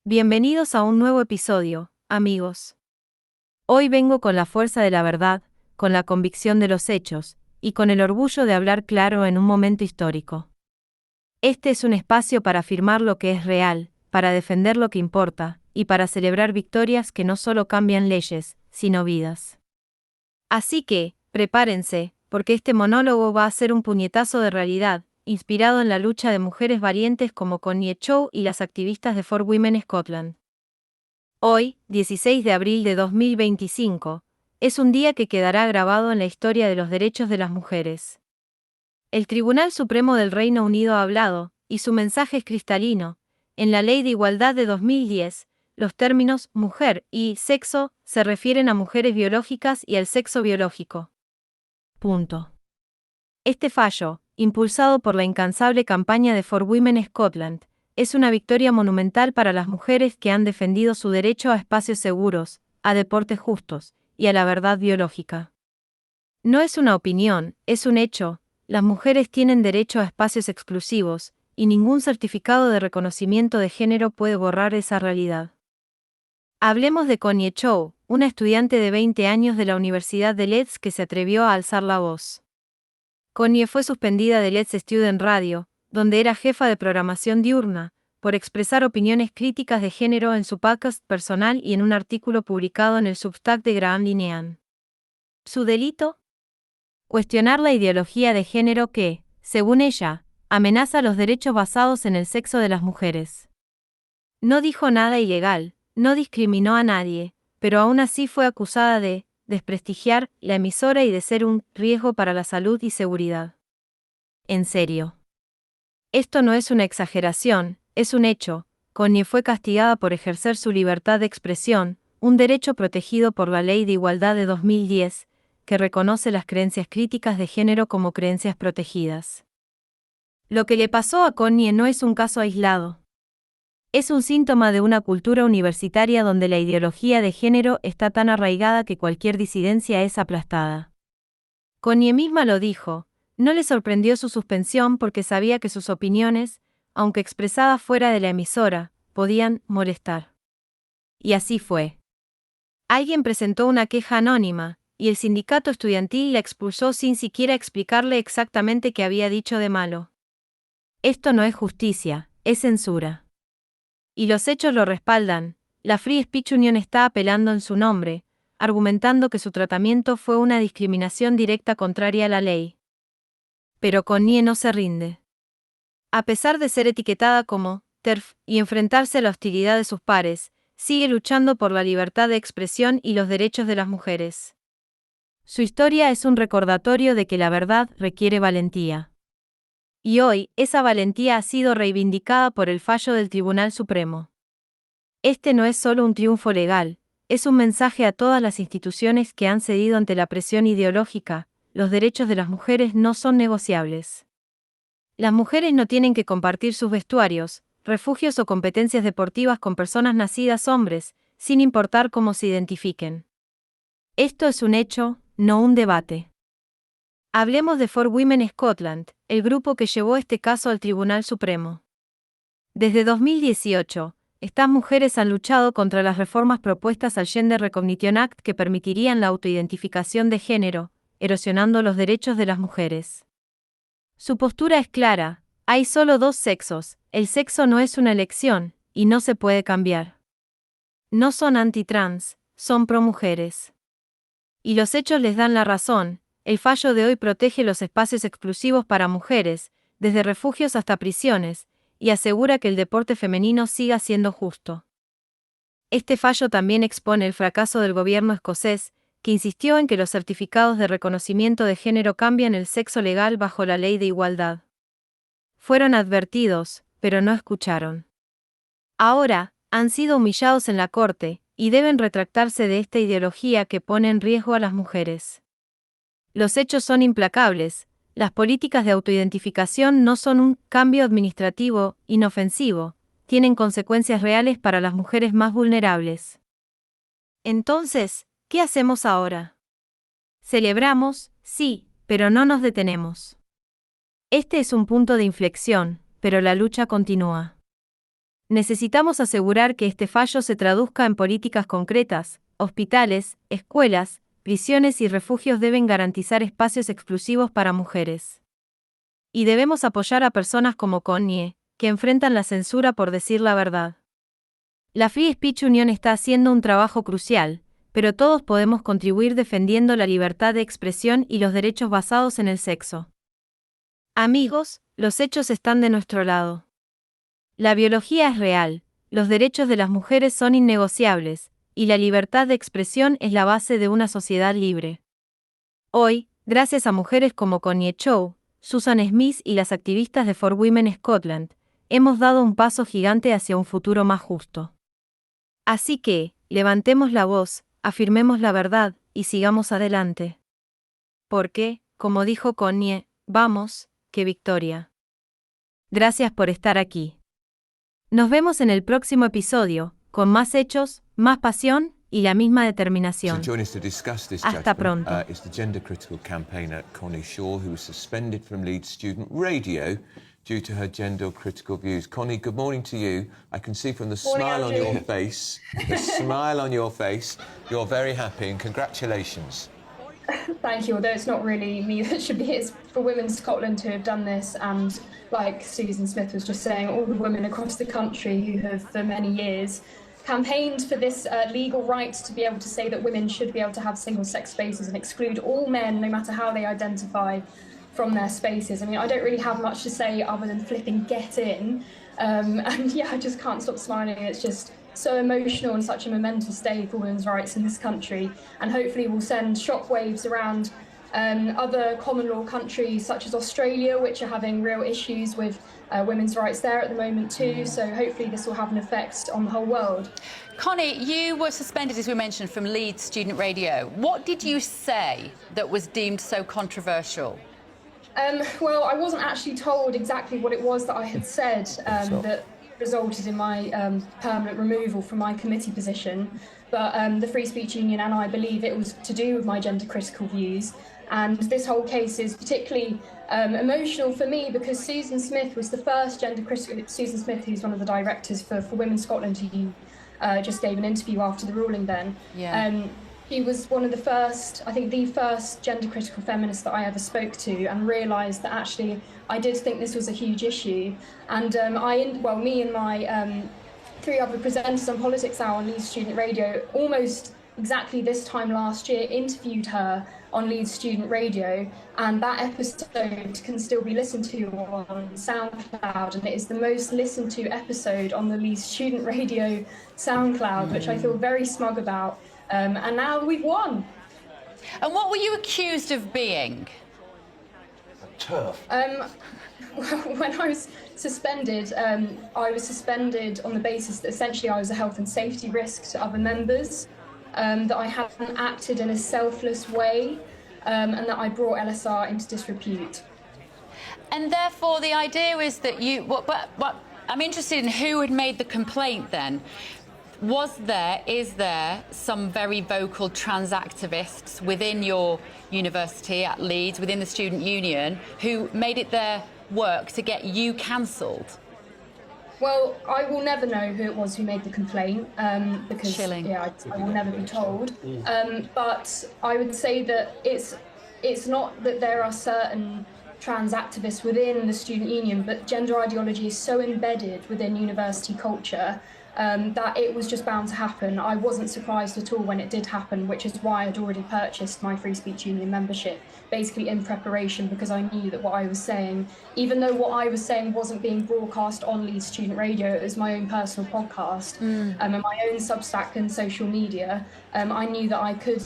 Bienvenidos a un nuevo episodio, amigos. Hoy vengo con la fuerza de la verdad, con la convicción de los hechos, y con el orgullo de hablar claro en un momento histórico. Este es un espacio para afirmar lo que es real, para defender lo que importa, y para celebrar victorias que no solo cambian leyes, sino vidas. Así que, prepárense, porque este monólogo va a ser un puñetazo de realidad, inspirado en la lucha de mujeres valientes como Connie y las activistas de For Women Scotland. Hoy, 16 de abril de 2025, es un día que quedará grabado en la historia de los derechos de las mujeres. El Tribunal Supremo del Reino Unido ha hablado, y su mensaje es cristalino. En la Ley de Igualdad de 2010, los términos mujer y sexo se refieren a mujeres biológicas y al sexo biológico. Punto. Este fallo, impulsado por la incansable campaña de For Women Scotland, es una victoria monumental para las mujeres que han defendido su derecho a espacios seguros, a deportes justos, y a la verdad biológica. No es una opinión, es un hecho. Las mujeres tienen derecho a espacios exclusivos, y ningún certificado de reconocimiento de género puede borrar esa realidad. Hablemos de Connie Chow, una estudiante de 20 años de la Universidad de Leeds que se atrevió a alzar la voz. Connie fue suspendida de Let's Student Radio, donde era jefa de programación diurna, por expresar opiniones críticas de género en su podcast personal y en un artículo publicado en el Substack de Graham Linehan. ¿Su delito? Cuestionar la ideología de género que, según ella, amenaza los derechos basados en el sexo de las mujeres. No dijo nada ilegal, no discriminó a nadie, pero aún así fue acusada de desprestigiar la emisora y de ser un riesgo para la salud y seguridad. En serio. Esto no es una exageración, es un hecho. Connie fue castigada por ejercer su libertad de expresión, un derecho protegido por la Ley de Igualdad de 2010, que reconoce las creencias críticas de género como creencias protegidas. Lo que le pasó a Connie no es un caso aislado. Es un síntoma de una cultura universitaria donde la ideología de género está tan arraigada que cualquier disidencia es aplastada. Connie misma lo dijo, no le sorprendió su suspensión porque sabía que sus opiniones, aunque expresadas fuera de la emisora, podían molestar. Y así fue. Alguien presentó una queja anónima, y el sindicato estudiantil la expulsó sin siquiera explicarle exactamente qué había dicho de malo. Esto no es justicia, es censura. Y los hechos lo respaldan. La Free Speech Union está apelando en su nombre, argumentando que su tratamiento fue una discriminación directa contraria a la ley. Pero Connie no se rinde. A pesar de ser etiquetada como TERF y enfrentarse a la hostilidad de sus pares, sigue luchando por la libertad de expresión y los derechos de las mujeres. Su historia es un recordatorio de que la verdad requiere valentía. Y hoy, esa valentía ha sido reivindicada por el fallo del Tribunal Supremo. Este no es solo un triunfo legal, es un mensaje a todas las instituciones que han cedido ante la presión ideológica. Los derechos de las mujeres no son negociables. Las mujeres no tienen que compartir sus vestuarios, refugios o competencias deportivas con personas nacidas hombres, sin importar cómo se identifiquen. Esto es un hecho, no un debate. Hablemos de For Women Scotland, el grupo que llevó este caso al Tribunal Supremo. Desde 2018, estas mujeres han luchado contra las reformas propuestas al Gender Recognition Act que permitirían la autoidentificación de género, erosionando los derechos de las mujeres. Su postura es clara, hay solo dos sexos, el sexo no es una elección, y no se puede cambiar. No son anti-trans, son pro-mujeres. Y los hechos les dan la razón. El fallo de hoy protege los espacios exclusivos para mujeres, desde refugios hasta prisiones, y asegura que el deporte femenino siga siendo justo. Este fallo también expone el fracaso del gobierno escocés, que insistió en que los certificados de reconocimiento de género cambian el sexo legal bajo la ley de igualdad. Fueron advertidos, pero no escucharon. Ahora, han sido humillados en la corte, y deben retractarse de esta ideología que pone en riesgo a las mujeres. Los hechos son implacables. Las políticas de autoidentificación no son un cambio administrativo inofensivo, tienen consecuencias reales para las mujeres más vulnerables. Entonces, ¿qué hacemos ahora? Celebramos, sí, pero no nos detenemos. Este es un punto de inflexión, pero la lucha continúa. Necesitamos asegurar que este fallo se traduzca en políticas concretas. Hospitales, escuelas, prisiones y refugios deben garantizar espacios exclusivos para mujeres. Y debemos apoyar a personas como Connie, que enfrentan la censura por decir la verdad. La Free Speech Union está haciendo un trabajo crucial, pero todos podemos contribuir defendiendo la libertad de expresión y los derechos basados en el sexo. Amigos, los hechos están de nuestro lado. La biología es real, los derechos de las mujeres son innegociables, y la libertad de expresión es la base de una sociedad libre. Hoy, gracias a mujeres como Connie Chow, Susan Smith y las activistas de For Women Scotland, hemos dado un paso gigante hacia un futuro más justo. Así que, levantemos la voz, afirmemos la verdad, y sigamos adelante. Porque, como dijo Connie, vamos, que victoria. Gracias por estar aquí. Nos vemos en el próximo episodio, con más hechos, más pasión y la misma determinación. Hasta pronto. Is the gender critical campaigner Connie Shaw, who was suspended from Leeds Student Radio due to her gender critical views. Connie, good morning to you. I can see from the smile on your face, you're very happy, and congratulations. Thank you, although it's not really me that should be, it's for Women Scotland who have done this, and like Susan Smith was just saying, all the women across the country who have for many years campaigned for this legal right to be able to say that women should be able to have single-sex spaces and exclude all men, no matter how they identify, from their spaces. I mean, I don't really have much to say other than flipping get in, and yeah, I just can't stop smiling. It's just so emotional and such a momentous day for women's rights in this country, and hopefully will send shockwaves around other common law countries such as Australia, which are having real issues with women's rights there at the moment too. So hopefully this will have an effect on the whole world. Connie, you were suspended, as we mentioned, from Leeds Student Radio. What did you say that was deemed so controversial? Well, I wasn't actually told exactly what it was that I had said that resulted in my permanent removal from my committee position. But the Free Speech Union and I believe it was to do with my gender critical views. And this whole case is particularly emotional for me because Susan Smith was the first gender critical. Susan Smith, who's one of the directors for Women Scotland, who just gave an interview after the ruling then. Yeah. She was one of the first, I think the first gender critical feminist that I ever spoke to, and realised that actually I did think this was a huge issue. And me and my 3 other presenters on Politics Hour on Leeds Student Radio, almost exactly this time last year, interviewed her on Leeds Student Radio, and that episode can still be listened to on SoundCloud, and it is the most listened to episode on the Leeds Student Radio SoundCloud, which I feel very smug about. And now we've won. And what were you accused of being? A TERF. When I was suspended on the basis that essentially I was a health and safety risk to other members, that I hadn't acted in a selfless way, and that I brought LSR into disrepute. And therefore, the idea is that you... But I'm interested in who had made the complaint then. Is there some very vocal trans activists within your university at Leeds, within the student union, who made it their work to get you cancelled? Well, I will never know who it was who made the complaint, because Chilling. Yeah, I will never be told. But I would say that it's not that there are certain trans activists within the student union, but gender ideology is so embedded within university culture that it was just bound to happen. I wasn't surprised at all when it did happen, which is why I'd already purchased my Free Speech Union membership, basically in preparation, because I knew that what I was saying, even though what I was saying wasn't being broadcast on Leeds Student Radio, it was my own personal podcast and my own Substack and social media, I knew that I could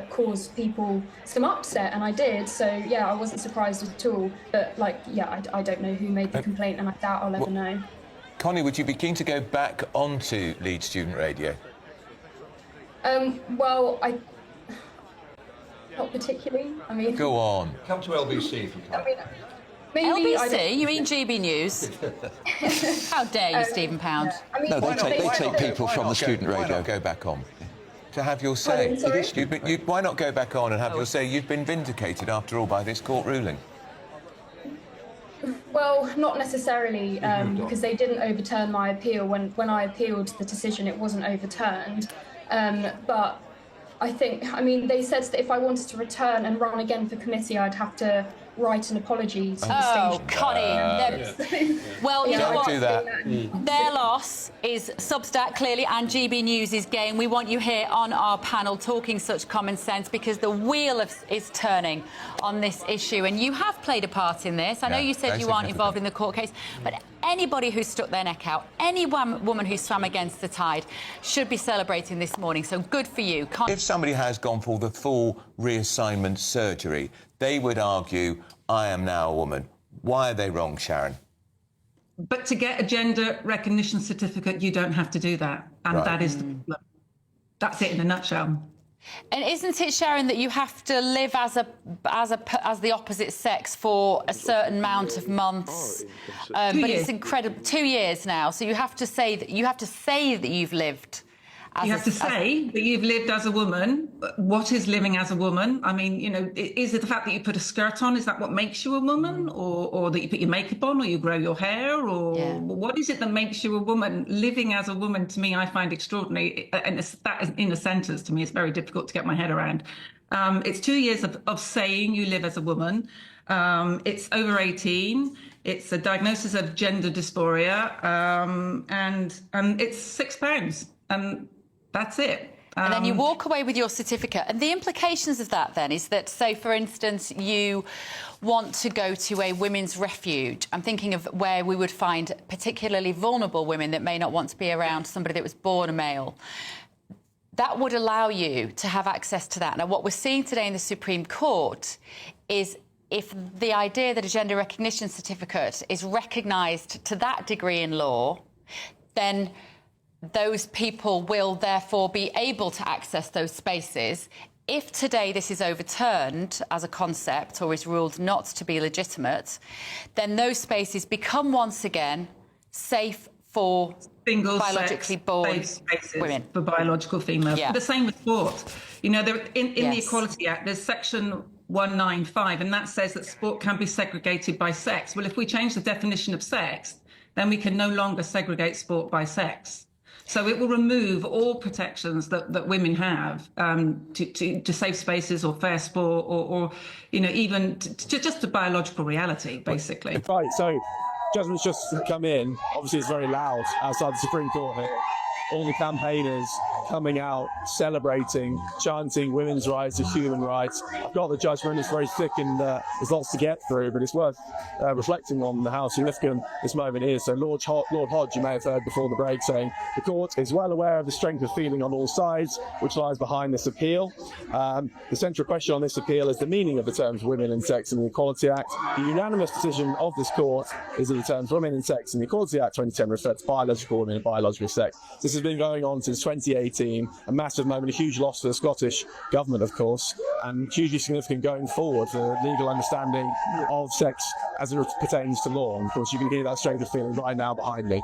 cause people some upset, and I did. So yeah, I wasn't surprised at all. But I don't know who made the complaint, and I doubt I'll ever know. Connie, would you be keen to go back onto Leeds Student Radio? Well, not particularly. I mean, go on. Come to LBC if you can. I mean, maybe LBC? You mean GBNews? How dare you, Stephen Pound? Yeah. I mean, No, they take people from the student Why radio. not go back on? To have your say. Sorry? Why not go back on and have your say? You've been vindicated, after all, by this court ruling. Well, not necessarily, because they didn't overturn my appeal. When I appealed the decision, it wasn't overturned. But I mean, they said that if I wanted to return and run again for committee, I'd have to write an apology to the station. Connie. Well, you know what? Do that. Their loss is Substack, clearly, and GB News' gain. We want you here on our panel talking such common sense, because the wheel is turning on this issue. And you have played a part in this. I know you said you aren't involved in the court case, but anybody who stuck their neck out, any woman who swam against the tide, should be celebrating this morning. So good for you. If somebody has gone for the full reassignment surgery, they would argue, I am now a woman. Why are they wrong, Sharon? But to get a gender recognition certificate, you don't have to do that. And that is the problem. That's it in a nutshell. And isn't it, Sharon, that you have to live as the opposite sex for a certain amount of months? But it's incredible. 2 years now. So you have to say that you've lived. You have to say that you've lived as a woman. What is living as a woman? I mean, you know, is it the fact that you put a skirt on? Is that what makes you a woman? Or that you put your makeup on, or you grow your hair? Or what is it that makes you a woman? Living as a woman, to me, I find extraordinary. And that is, in a sentence, to me, it's very difficult to get my head around. It's 2 years of saying you live as a woman. It's over 18. It's a diagnosis of gender dysphoria. And it's £6. And that's it. And then you walk away with your certificate. And the implications of that, then, is that, say, for instance, you want to go to a women's refuge. I'm thinking of where we would find particularly vulnerable women that may not want to be around somebody that was born a male. That would allow you to have access to that. Now, what we're seeing today in the Supreme Court is, if the idea that a gender recognition certificate is recognised to that degree in law, then those people will therefore be able to access those spaces. If today this is overturned as a concept, or is ruled not to be legitimate, then those spaces become once again safe for biologically born women. For biological females. The same with sport. You know, in the Equality Act, there's section 195, and that says that sport can be segregated by sex. Well, if we change the definition of sex, then we can no longer segregate sport by sex. So it will remove all protections that women have to safe spaces or fair sport or you know, even to just a biological reality, basically. Right, so judgment's just come in. Obviously, it's very loud outside the Supreme Court here. All the campaigners coming out, celebrating, chanting women's rights and human rights. I've got the judgment. It's very thick and there's lots to get through, but it's worth reflecting on how significant this moment is. So Lord Hodge, you may have heard before the break, saying the court is well aware of the strength of feeling on all sides, which lies behind this appeal. The central question on this appeal is the meaning of the terms women and sex in the Equality Act. The unanimous decision of this court is that the terms women and sex in the Equality Act 2010 refer to biological women and biological sex. This has been going on since 2018, a massive moment, a huge loss for the Scottish government, of course, and hugely significant going forward for legal understanding of sex as it pertains to law. And of course, you can hear that strength of feeling right now behind me.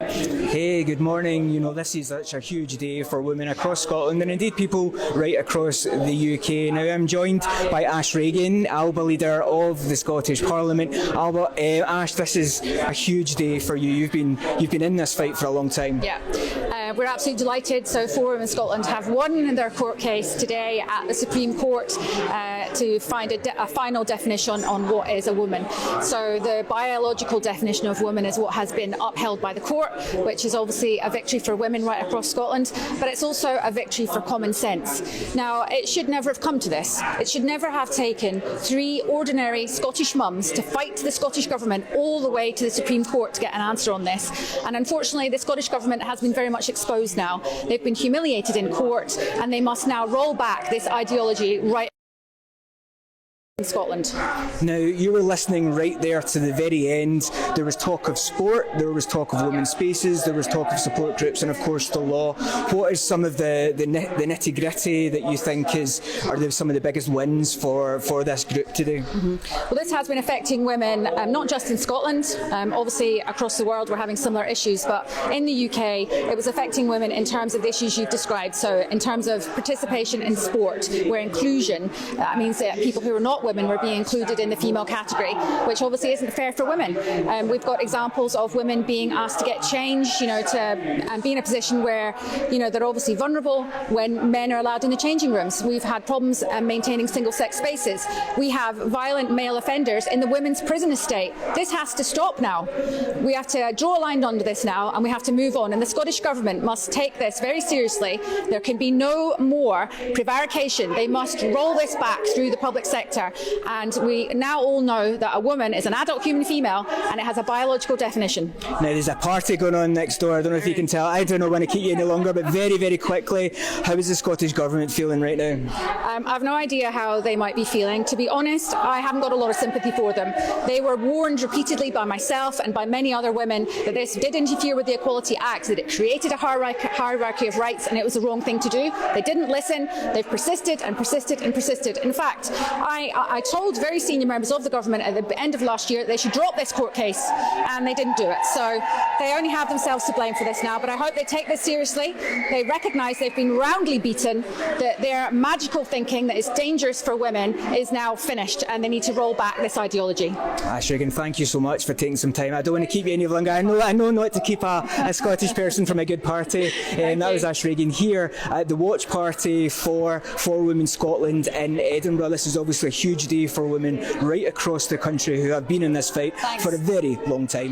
Hey, good morning. You know, this is such a huge day for women across Scotland and indeed people right across the UK. Now, I'm joined by Ash Regan, ALBA leader of the Scottish Parliament. ALBA, Ash, this is a huge day for you. You've been in this fight for a long time. Yeah, we're absolutely delighted. So 4 Women in Scotland have won their court case today at the Supreme Court to find a final definition on what is a woman. So the biological definition of woman is what has been upheld by the court, which is obviously a victory for women right across Scotland, but it's also a victory for common sense. Now, it should never have come to this. It should never have taken 3 ordinary Scottish mums to fight the Scottish Government all the way to the Supreme Court to get an answer on this. And unfortunately, the Scottish Government has been very much exposed now. They've been humiliated in court, and they must now roll back this ideology right in Scotland. Now, you were listening right there to the very end. There was talk of sport, there was talk of women's spaces, there was talk of support groups, and of course the law. What is some of the nitty-gritty that you think are some of the biggest wins for this group today? Well, this has been affecting women, not just in Scotland, obviously across the world we're having similar issues, but in the UK it was affecting women in terms of the issues you've described. So in terms of participation in sport, where inclusion, that means that people who are not women women were being included in the female category, which obviously isn't fair for women. We've got examples of women being asked to get changed, and be in a position where, they're obviously vulnerable when men are allowed in the changing rooms. We've had problems maintaining single-sex spaces. We have violent male offenders in the women's prison estate. This has to stop now. We have to draw a line under this now, and we have to move on. And the Scottish Government must take this very seriously. There can be no more prevarication. They must roll this back through the public sector. And we now all know that a woman is an adult human female, and it has a biological definition. Now, there's a party going on next door. I don't know if you can tell. I don't want to keep you any longer, but very, very quickly, how is the Scottish Government feeling right now? I've no idea how they might be feeling. To be honest, I haven't got a lot of sympathy for them. They were warned repeatedly by myself and by many other women that this did interfere with the Equality Act, that it created a hierarchy of rights, and it was the wrong thing to do. They didn't listen. They've persisted and persisted and persisted. In fact, I told very senior members of the government at the end of last year that they should drop this court case, and they didn't do it. So they only have themselves to blame for this now, but I hope they take this seriously. They recognise they've been roundly beaten, that their magical thinking that is dangerous for women is now finished, and they need to roll back this ideology. Ash Regan, thank you so much for taking some time. I don't want to keep you any longer. I know not to keep a Scottish person from a good party. That was Ash Regan here at the watch party for Women Scotland in Edinburgh. This is obviously a huge day for women right across the country who have been in this fight for a very long time.